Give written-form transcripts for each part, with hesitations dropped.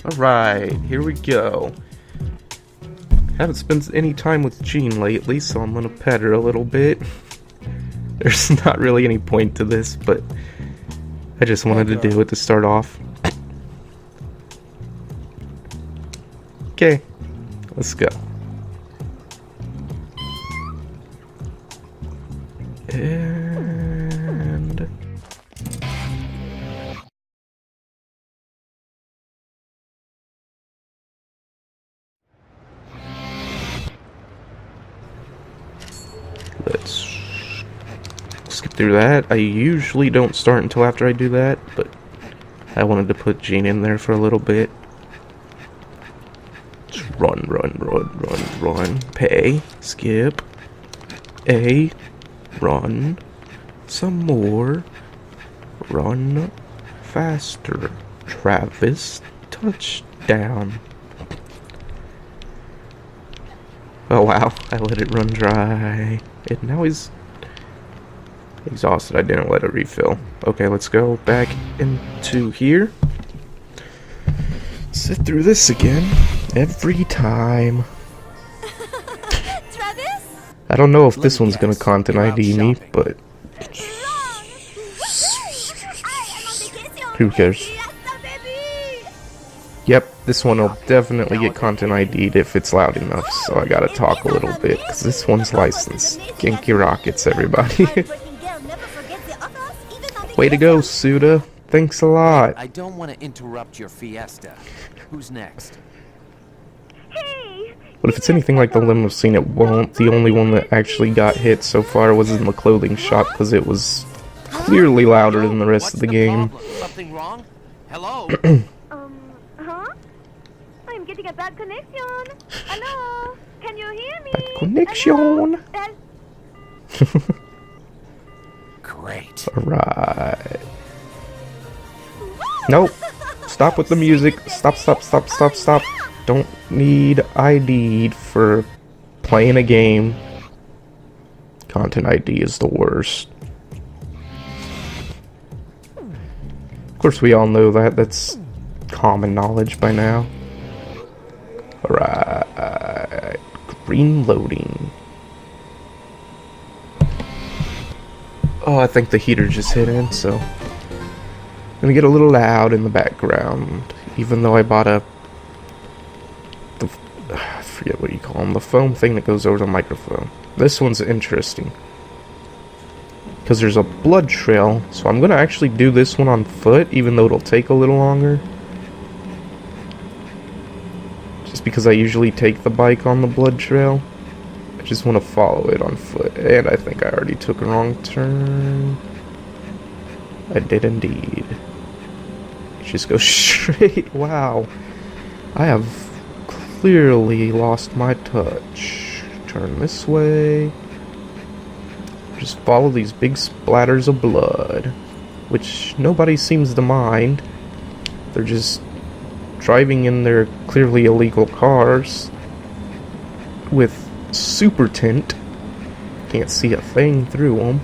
Alright, here we go. Haven't spent any time with Jean lately, so I'm gonna pet her a little bit. There's not really any point to this, but I just wanted to do it to start off. Okay, let's go. And let's skip through that. I usually don't start until after I do that, but I wanted to put Jean in there for a little bit. Just run, run, run, run, run. Pay, skip, A, run, some more, run faster. Travis, touchdown. Oh wow, I let it run dry. And now he's exhausted. I didn't let it refill. Okay, let's go back into here. Sit through this again. Every time. Travis? I don't know if this one's gonna content ID me, but who cares? Yep, this one will definitely get content ID'd if it's loud enough, so I gotta talk a little bit, because this one's licensed. Genki Rockets, everybody. Way to go, Suda. Thanks a lot. I don't want to interrupt your fiesta. Who's next? But if it's anything like the limousine, it won't. The only one that actually got hit so far was in the clothing shop, because it was clearly louder than the rest of the game. Something wrong? Hello? Huh? I'm getting a bad connection. Hello? Can you hear me? Bad connection. Great. Alright. Nope. Stop with the music. Stop, stop, stop, stop, stop. Don't need ID'd for playing a game. Content ID is the worst. Of course, we all know that. That's common knowledge by now. Alright. Green loading. Oh, I think the heater just hit in, so gonna get a little loud in the background. Even though I bought I forget what you call them, the foam thing that goes over the microphone. This one's interesting because there's a blood trail, so I'm gonna actually do this one on foot, even though it'll take a little longer. Just because I usually take the bike on the blood trail. I just want to follow it on foot, and I think I already took a wrong turn. I did indeed. Just go straight. Wow. I have clearly lost my touch. Turn this way. Just follow these big splatters of blood, which nobody seems to mind. They're just driving in their clearly illegal cars with super tint. Can't see a thing through them.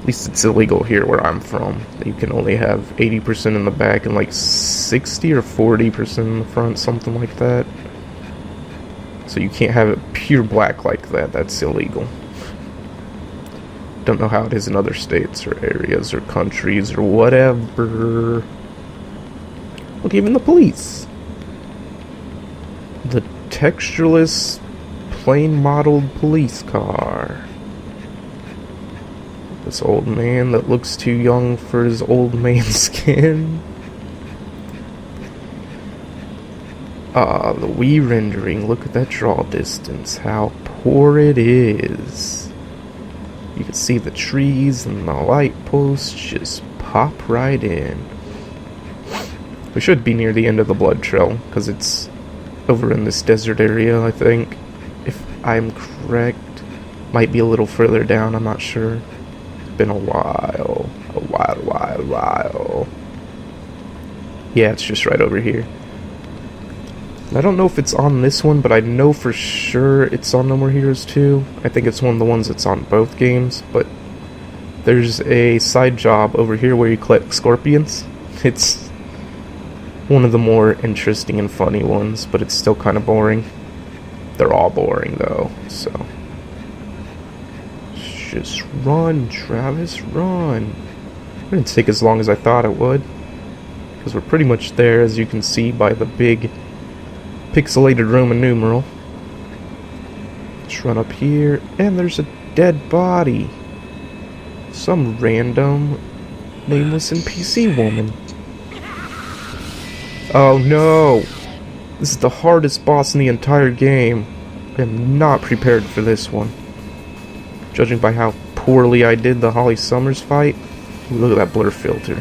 At least it's illegal here where I'm from. You can only have 80% in the back and like 60 or 40% in the front, something like that. So you can't have it pure black like that. That's illegal. Don't know how it is in other states or areas or countries or whatever. Look, even the police. The textureless, plain modeled police car. This old man that looks too young for his old man skin. Ah, the Wii rendering. Look at that draw distance. How poor it is. You can see the trees and the light posts just pop right in. We should be near the end of the blood trail, because it's over in this desert area, I think. If I'm correct. Might be a little further down, I'm not sure. It's been a while. A while. Yeah, it's just right over here. I don't know if it's on this one, but I know for sure it's on No More Heroes 2. I think it's one of the ones that's on both games, but there's a side job over here where you collect scorpions. It's one of the more interesting and funny ones, but it's still kind of boring. They're all boring though, so just run, Travis, run. It didn't take as long as I thought it would, because we're pretty much there, as you can see by the big pixelated Roman numeral. Let's run up here, and there's a dead body. Some random nameless NPC woman. Oh no! This is the hardest boss in the entire game. I am not prepared for this one. Judging by how poorly I did the Holly Summers fight. Ooh, look at that blur filter.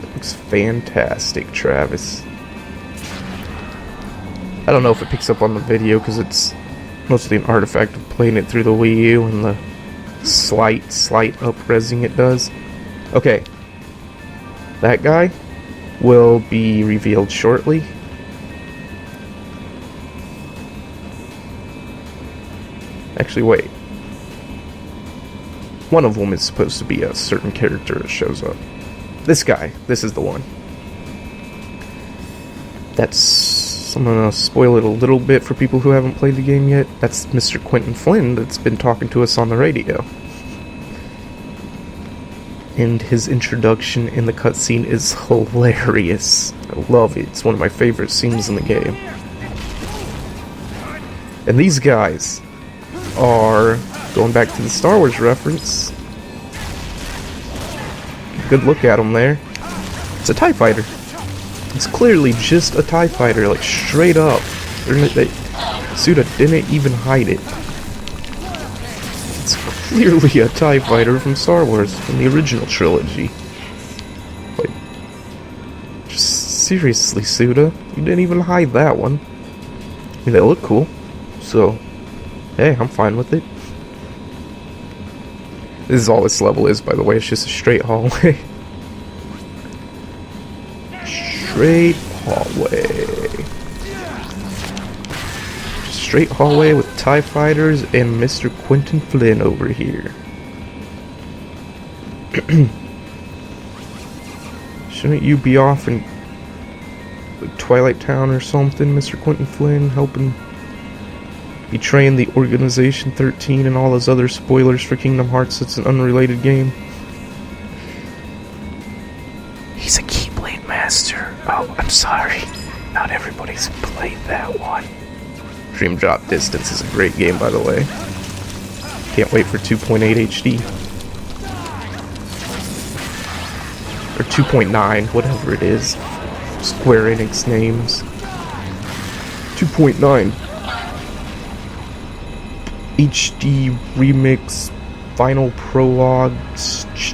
That looks fantastic, Travis. I don't know if it picks up on the video because it's mostly an artifact of playing it through the Wii U and the slight up-resing it does. Okay. That guy will be revealed shortly. Actually, wait. One of them is supposed to be a certain character that shows up. This guy. This is the one. I'm gonna spoil it a little bit for people who haven't played the game yet. That's Mr. Quentin Flynn that's been talking to us on the radio. And his introduction in the cutscene is hilarious. I love it. It's one of my favorite scenes in the game. And these guys are, going back to the Star Wars reference, good look at them there. It's a TIE fighter. It's clearly just a TIE fighter, like straight up. Suda didn't even hide it. It's clearly a TIE fighter from Star Wars, from the original trilogy. Like, just seriously, Suda, you didn't even hide that one. I mean, they look cool, so hey, I'm fine with it. This is all this level is, by the way. It's just a straight hallway. Straight hallway. Straight hallway with TIE fighters and Mr. Quentin Flynn over here. Shouldn't you be off in like Twilight Town or something, Mr. Quentin Flynn, helping betraying the Organization 13 and all those other spoilers for Kingdom Hearts? It's an unrelated game. He's a Keyblade Master. Oh, I'm sorry. Not everybody's played that one. Dream Drop Distance is a great game, by the way. Can't wait for 2.8 HD. Or 2.9, whatever it is. Square Enix names. 2.9. HD Remix Final Prologue.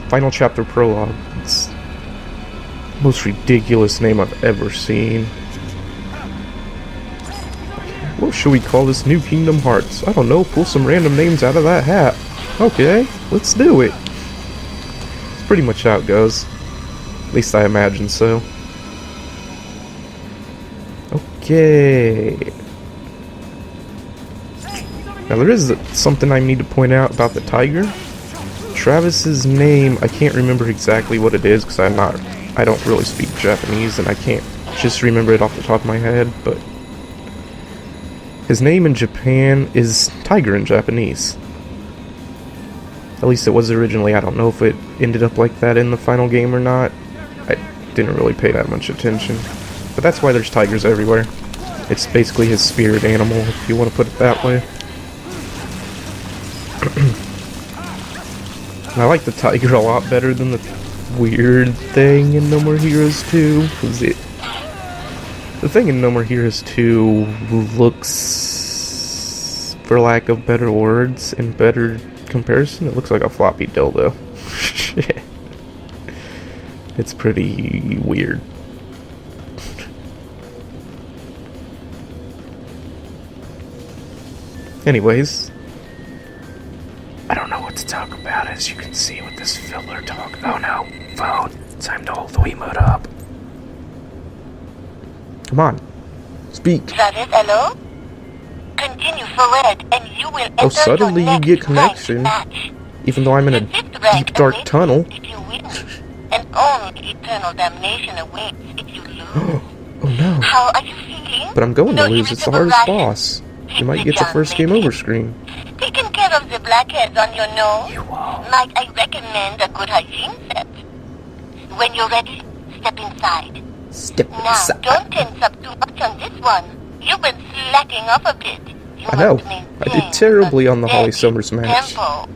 Final Chapter Prologue. It's the most ridiculous name I've ever seen. What should we call this new Kingdom Hearts? I don't know, pull some random names out of that hat. Okay, let's do it. It's pretty much how it goes. At least I imagine so. Okay. Now there is something I need to point out about the tiger. Travis's name, I can't remember exactly what it is because I don't really speak Japanese and I can't just remember it off the top of my head, but his name in Japan is Tiger in Japanese. At least it was originally. I don't know if it ended up like that in the final game or not. I didn't really pay that much attention. But that's why there's tigers everywhere. It's basically his spirit animal, if you want to put it that way. And I like the tiger a lot better than the weird thing in No More Heroes 2. Because the thing in No More Heroes 2 looks, for lack of better words and better comparison, it looks like a floppy dildo. Shit. It's pretty weird. Anyways, I don't know what to talk about, as you can see with this filler talk. Oh no, phone. Time to hold the Wiimote up. Come on. Speak. Travis, hello? Continue forward and you will enter suddenly your you next get connection. match. Even though I'm in a Visit right deep dark away tunnel. if you win. And only but eternal damnation awaits if you lose. Oh no. How are you feeling? But I'm going to No lose. It's the irritable hardest rashes? boss. You might get the first game over screen. Taking care of the blackheads on your nose? Might I recommend a good hygiene set? When you're ready, step inside. Step Now, aside. don't tense up too much on this one. You've been slacking off a bit. You I know. must I did maintain terribly a on the Holly steady Summers match. tempo.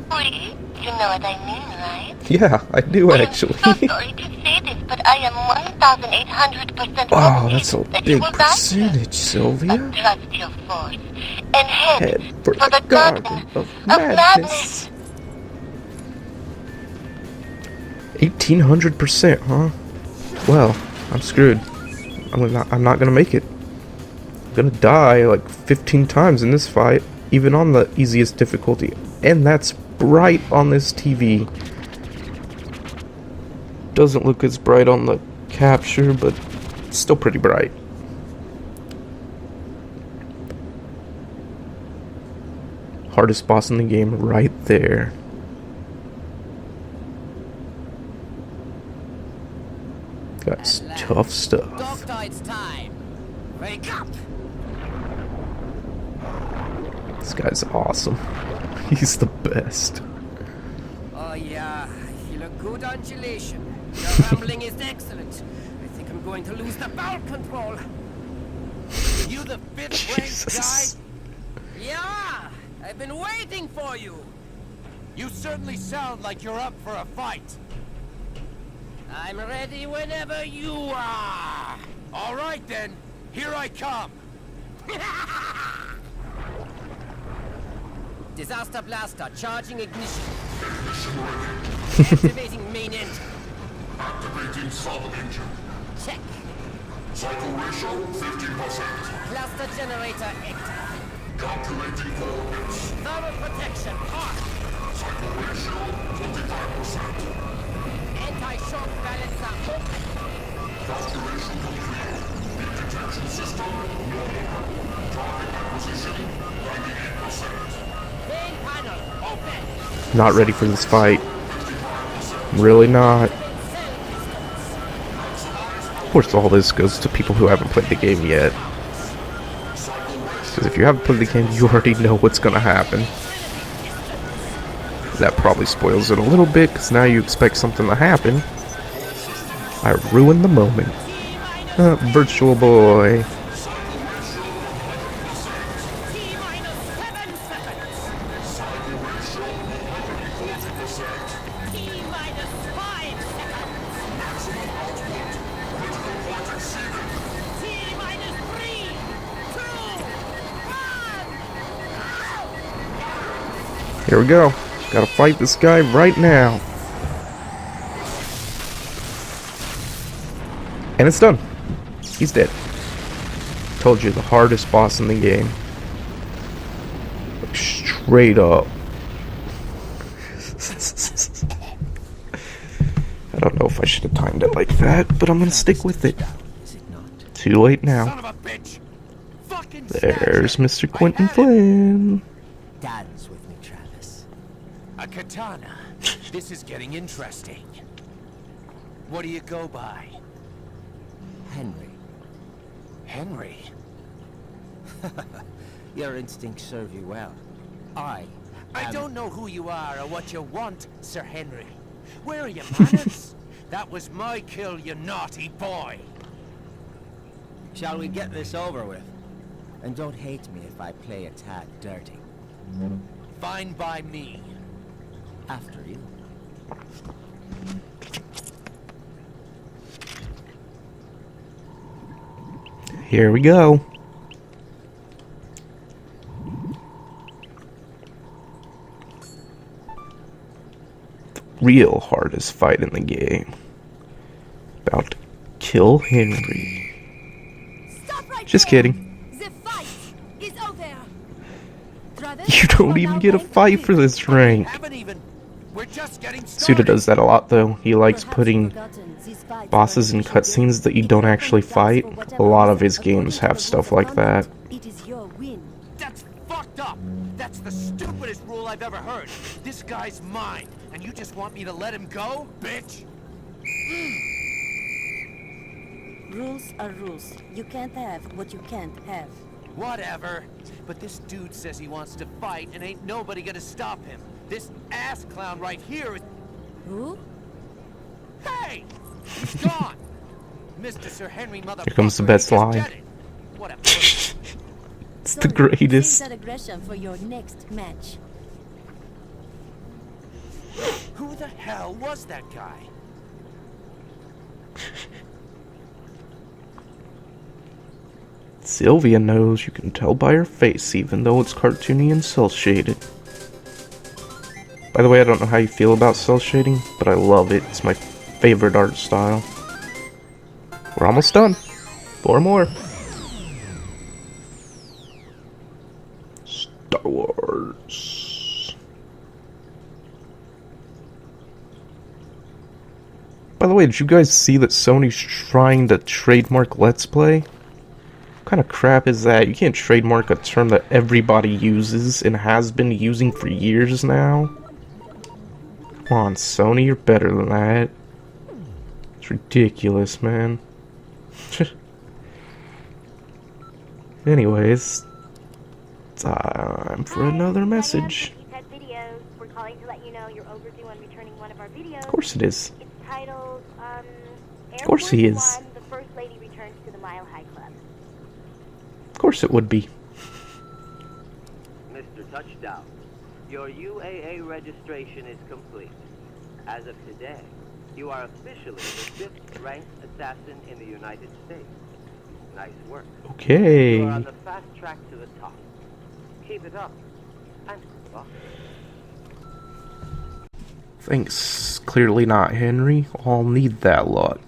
Please, you know what I mean, right? Yeah, I do actually. I'm so sorry to say this, but I am 1,800% Oh, that's a positive that you big will like percentage, this. Sylvia. Trust your force and head, Head for for the the garden garden of of madness. 1800%, huh? Well, I'm screwed. I'm not gonna make it. I'm gonna die like 15 times in this fight, even on the easiest difficulty. And that's bright on this TV. Doesn't look as bright on the capture, but still pretty bright. Hardest boss in the game right there. That's tough stuff. Doctor, it's time. Wake up. This guy's awesome. He's the best. Oh yeah, you look good on gelation. Your rambling is excellent. I think I'm going to lose the bowel control. You the fifth rank Jesus. guy? Yeah, I've been waiting for you. You certainly sound like you're up for a fight. I'm ready whenever you are. All right then, here I come. Disaster blaster charging ignition. Activating main engine. Activating sub-engine. Check. Cycle ratio 50%. Cluster generator active. Calculating coordinates. Thermal protection on. Cycle ratio 45%. Anti-shock balancer open. Calculation complete. Leak detection system normal. Target acquisition 98%. Main panel open. Not ready for this fight. Really not. Of course, all this goes to people who haven't played the game yet. Because if you haven't played the game, you already know what's going to happen. That probably spoils it a little bit, because now you expect something to happen. I ruined the moment. Virtual boy. Here we go. Gotta fight this guy right now. And it's done. He's dead. Told you, the hardest boss in the game. Like, straight up. I don't know if I should have timed it like that, but I'm gonna stick with it. Too late Son now. of a bitch. Fucking There's snatcher. Mr. Quentin I had it. Flynn. Dance with me, Travis. A katana. This is getting interesting. What do you go by? Henry, Henry. your instincts serve you well. I don't know who you are or what you want, Sir Henry. Where are your manners? That was my kill, you naughty boy. Shall we get this over with? And don't hate me if I play a tad dirty. Fine by me. After you. Here we go. The real hardest fight in the game. About to kill Henry. Stop right Just there. kidding. The fight is over. Brothers, You don't you are even now get a going to fight pick. for this rank. Haven't even. We're just getting Suda started. does that a lot though. He likes Perhaps putting you've forgotten these fights bosses were in initially cutscenes that you If don't you actually apologize fight. for A whatever lot of reason, his games according to have the stuff rules like of that. conduct, It is your win. That's fucked up. That's the stupidest rule I've ever heard. This guy's mine, and you just want me to let him go, bitch? Rules are rules. You can't have what you can't have. Whatever. But this dude says he wants to fight, and ain't nobody gonna stop him. This ass clown right here is... Who? Hey! He's gone! Mr. Sir Henry motherfucker. Here comes the best he just line. jetted. What a pussy. It's the greatest. Save that aggression for your next match. Who the hell was that guy? Sylvia knows, you can tell by her face, even though it's cartoony and cel-shaded. By the way, I don't know how you feel about cel-shading, but I love it. It's my favorite art style. We're almost done. 4 more. Star Wars. By the way, did you guys see that Sony's trying to trademark Let's Play? What kind of crap is that? You can't trademark a term that everybody uses and has been using for years now. Come on, Sony, you're better than that. It's ridiculous, man. Anyways, time for another message. We're calling to let you know you're overdue on returning one of our videos. Of course it is. It's titled, Of course he Air is. Force One, the First Lady Returns to the Mile High Club. Of course it would be. Mr. Touchdown, your UAA registration is complete. As of today, you are officially the 5th ranked assassin in the United States. Nice work. Okay. You are on the fast track to the top. Keep it up. And well. Thanks. Clearly not, Henry. I'll need that lot.